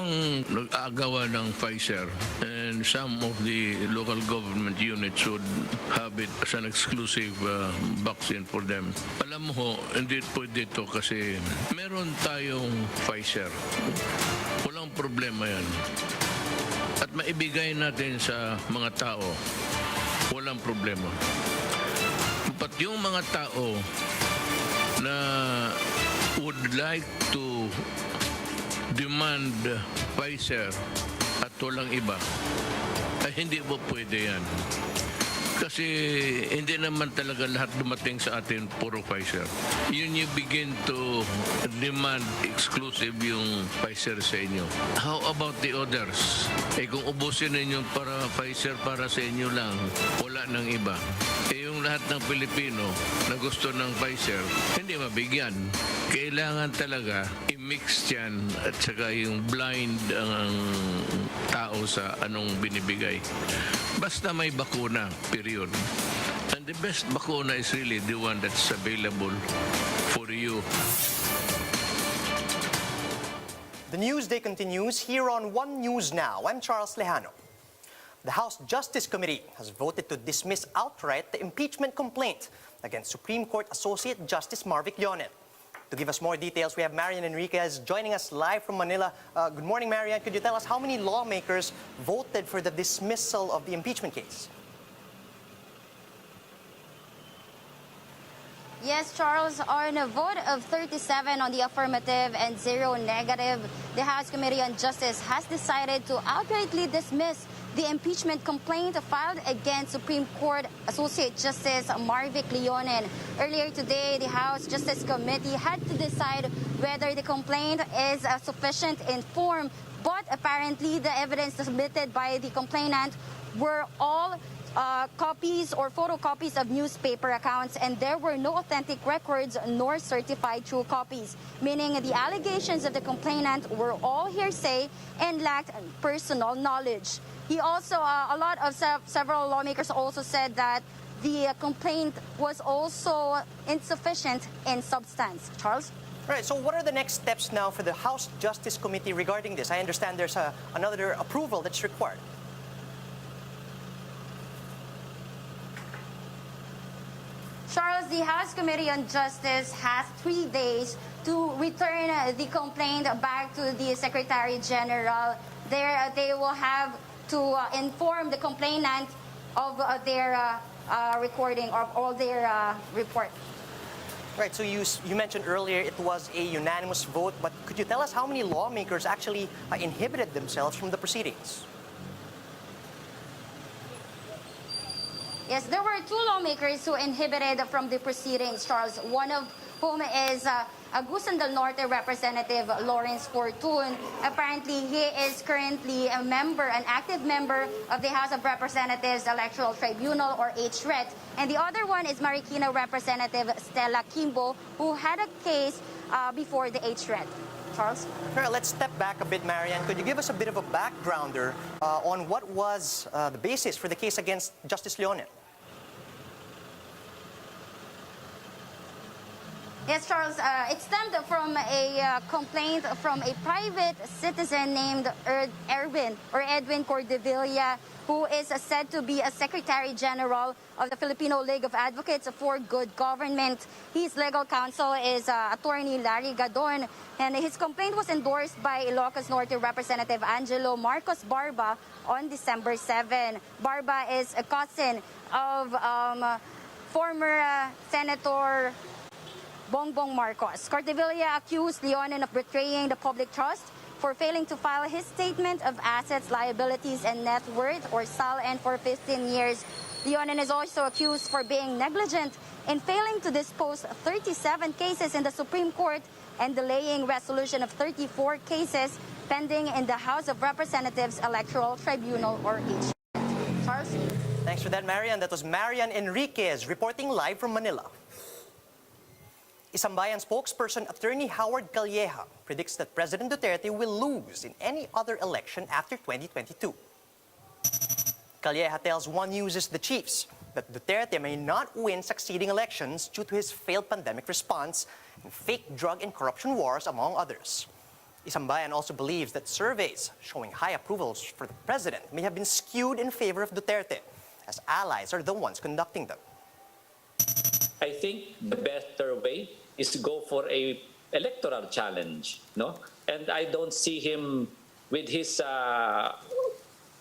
Habang nag-aagawa ng Pfizer and some of the local government units would have it as an exclusive vaccine for them. Alam mo ho, hindi pwede ito kasi meron tayong Pfizer. Walang problema yan. At maibigay natin sa mga tao, walang problema. But yung mga tao na would like to demand Pfizer at walang iba, ay hindi po pwede yan. Kasi hindi naman talaga lahat dumating sa atin puro Pfizer. Yun you begin to demand exclusive yung Pfizer sa inyo. How about the others? Kung ubusin ninyo para Pfizer para sa inyo lang, wala nang iba. Yung lahat ng Pilipino na gusto ng Pfizer, hindi mabigyan. Kailangan talaga i-mix yan at saka yung blind ang tao sa anong binibigay. Basta may bakuna, period. And the best bakuna is really the one that's available for you. The news day continues here on One News Now. I'm Charles Lejano. The House Justice Committee has voted to dismiss outright the impeachment complaint against Supreme Court Associate Justice Marvic Leonen. To give us more details, we have Marian Enriquez joining us live from Manila. Good morning, Marian. Could you tell us how many lawmakers voted for the dismissal of the impeachment case? Yes, Charles, on a vote of 37 on the affirmative and 0 negative, the House Committee on Justice has decided to outrightly dismiss the impeachment complaint filed against Supreme Court Associate Justice Marvic Leonen. Earlier today, the House Justice Committee had to decide whether the complaint is sufficient in form, but apparently the evidence submitted by the complainant were all copies or photocopies of newspaper accounts, and there were no authentic records nor certified true copies, meaning the allegations of the complainant were all hearsay and lacked personal knowledge. He also, several lawmakers also said that the complaint was also insufficient in substance. Charles? All right, so what are the next steps now for the House Justice Committee regarding this? I understand there's another approval that's required. Charles, the House Committee on Justice has 3 days to return the complaint back to the Secretary General. There, they will have to inform the complainant of their recording or all their report. Right, so you mentioned earlier it was a unanimous vote, but could you tell us how many lawmakers actually inhibited themselves from the proceedings? Yes, there were 2 lawmakers who inhibited from the proceedings, Charles, one of whom is Agusan del Norte Representative Lawrence Fortun. Apparently, he is currently a member, an active member of the House of Representatives Electoral Tribunal, or HRET. And the other one is Marikina Representative Stella Kimbo, who had a case before the HRET. Charles? All right, let's step back a bit, Marian. Could you give us a bit of a backgrounder on what was the basis for the case against Justice Leonen? Yes, Charles, it stemmed from a complaint from a private citizen named Edwin Cordevilla, who is said to be a Secretary General of the Filipino League of Advocates for Good Government. His legal counsel is Attorney Larry Gadon, and his complaint was endorsed by Ilocos Norte Representative Angelo Marcos Barba on December 7. Barba is a cousin of former Senator Bongbong Marcos. Cordevilla accused Leonen of betraying the public trust for failing to file his statement of assets, liabilities, and net worth, or SALN, for 15 years. Leonen is also accused for being negligent in failing to dispose 37 cases in the Supreme Court and delaying resolution of 34 cases pending in the House of Representatives Electoral Tribunal, or HRET. Charles? Thanks for that, Marian. That was Marian Enriquez reporting live from Manila. Isambayan spokesperson Attorney Howard Calleja predicts that President Duterte will lose in any other election after 2022. Calleja tells One News' The Chiefs that Duterte may not win succeeding elections due to his failed pandemic response and fake drug and corruption wars, among others. Isambayan also believes that surveys showing high approvals for the president may have been skewed in favor of Duterte, as allies are the ones conducting them. I think the better way is to go for a electoral challenge, no? And I don't see him with his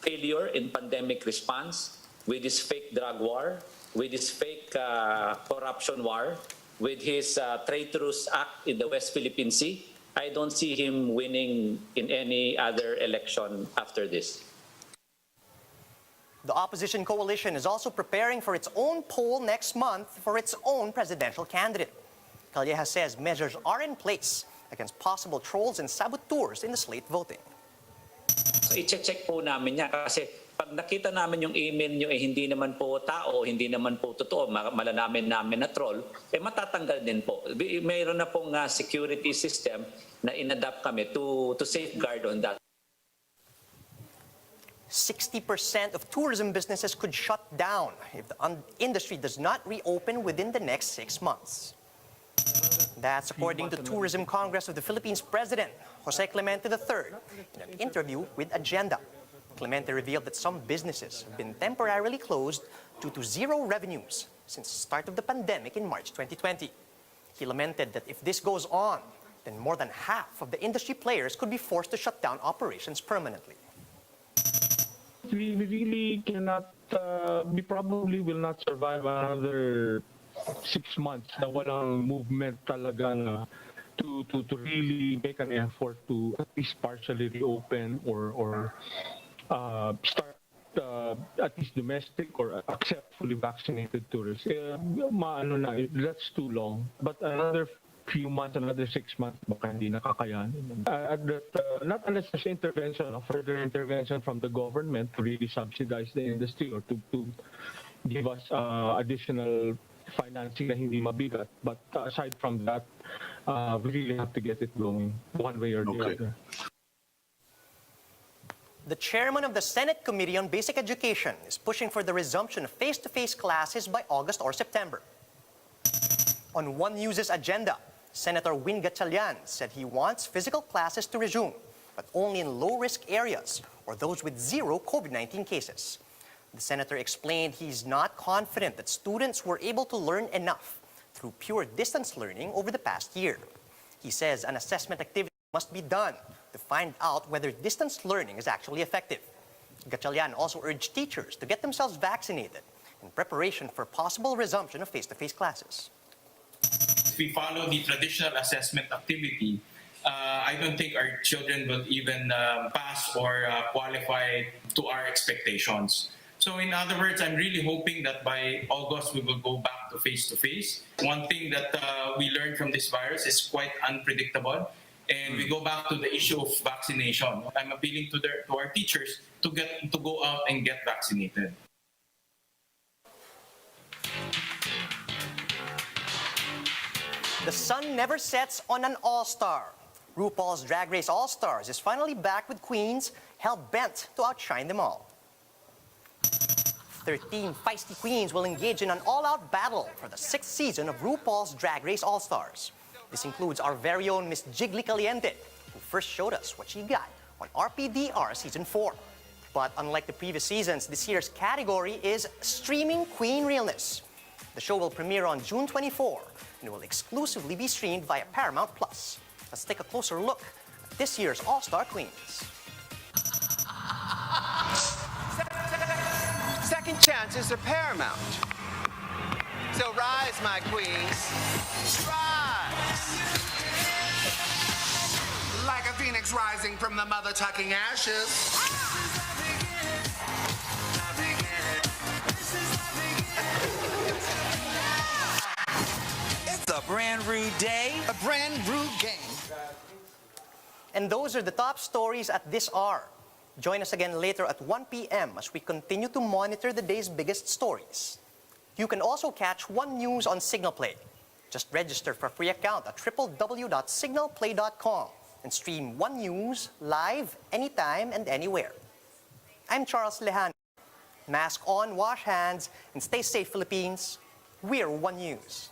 failure in pandemic response, with his fake drug war, with his fake corruption war, with his traitorous act in the West Philippine Sea. I don't see him winning in any other election after this. The opposition coalition is also preparing for its own poll next month for its own presidential candidate. Calleja says measures are in place against possible trolls and saboteurs in the slate voting. So i-check po namin yan kasi pag nakita namin yung email nyo hindi naman po tao, hindi naman po totoo, malalaman namin na troll, matatanggal din po. Mayroon na pong security system na inadapt kami to safeguard on that. 60% of tourism businesses could shut down if the industry does not reopen within the next 6 months. That's according to Tourism Congress of the Philippines President, Jose Clemente III, in an interview with Agenda. Clemente revealed that some businesses have been temporarily closed due to zero revenues since the start of the pandemic in March 2020. He lamented that if this goes on, then more than half of the industry players could be forced to shut down operations permanently. We really cannot, we probably will not survive another 6 months na walang movement talaga na to really make an effort to at least partially reopen or start at least domestic or accept fully vaccinated tourists. That's too long. But another few months, another 6 months, baka hindi nakakayanin. Not unless there's intervention, further intervention from the government to really subsidize the industry or to give us additional financing na hindi mabigat. But aside from that, we really have to get it going one way or the other. The chairman of the Senate Committee on Basic Education is pushing for the resumption of face-to-face classes by August or September. On One News's agenda, Senator Gatchalian said he wants physical classes to resume, but only in low-risk areas or those with zero COVID-19 cases. The senator explained he's not confident that students were able to learn enough through pure distance learning over the past year. He says an assessment activity must be done to find out whether distance learning is actually effective. Gatchalian also urged teachers to get themselves vaccinated in preparation for possible resumption of face-to-face classes. If we follow the traditional assessment activity, I don't think our children will even pass or qualify to our expectations. So in other words, I'm really hoping that by August we will go back to face-to-face. One thing that we learned from this virus is quite unpredictable, and we go back to the issue of vaccination. I'm appealing to our teachers to go out and get vaccinated. The sun never sets on an all-star. RuPaul's Drag Race All-Stars is finally back with queens hell-bent to outshine them all. 13 feisty queens will engage in an all-out battle for the 6th season of RuPaul's Drag Race All-Stars. This includes our very own Miss Jiggly Caliente, who first showed us what she got on RPDR Season 4. But unlike the previous seasons, this year's category is Streaming Queen Realness. The show will premiere on June 24 and will exclusively be streamed via Paramount+. Let's take a closer look at this year's All-Star Queens. Second chances are paramount. So rise, my queens. Rise! Like a phoenix rising from the mother-tucking ashes. It's a brand new day. A brand new game. And those are the top stories at this hour. Join us again later at 1 p.m. as we continue to monitor the day's biggest stories. You can also catch One News on Signal Play. Just register for a free account at www.signalplay.com and stream One News live anytime and anywhere. I'm Charles Leonen. Mask on, wash hands, and stay safe, Philippines. We're One News.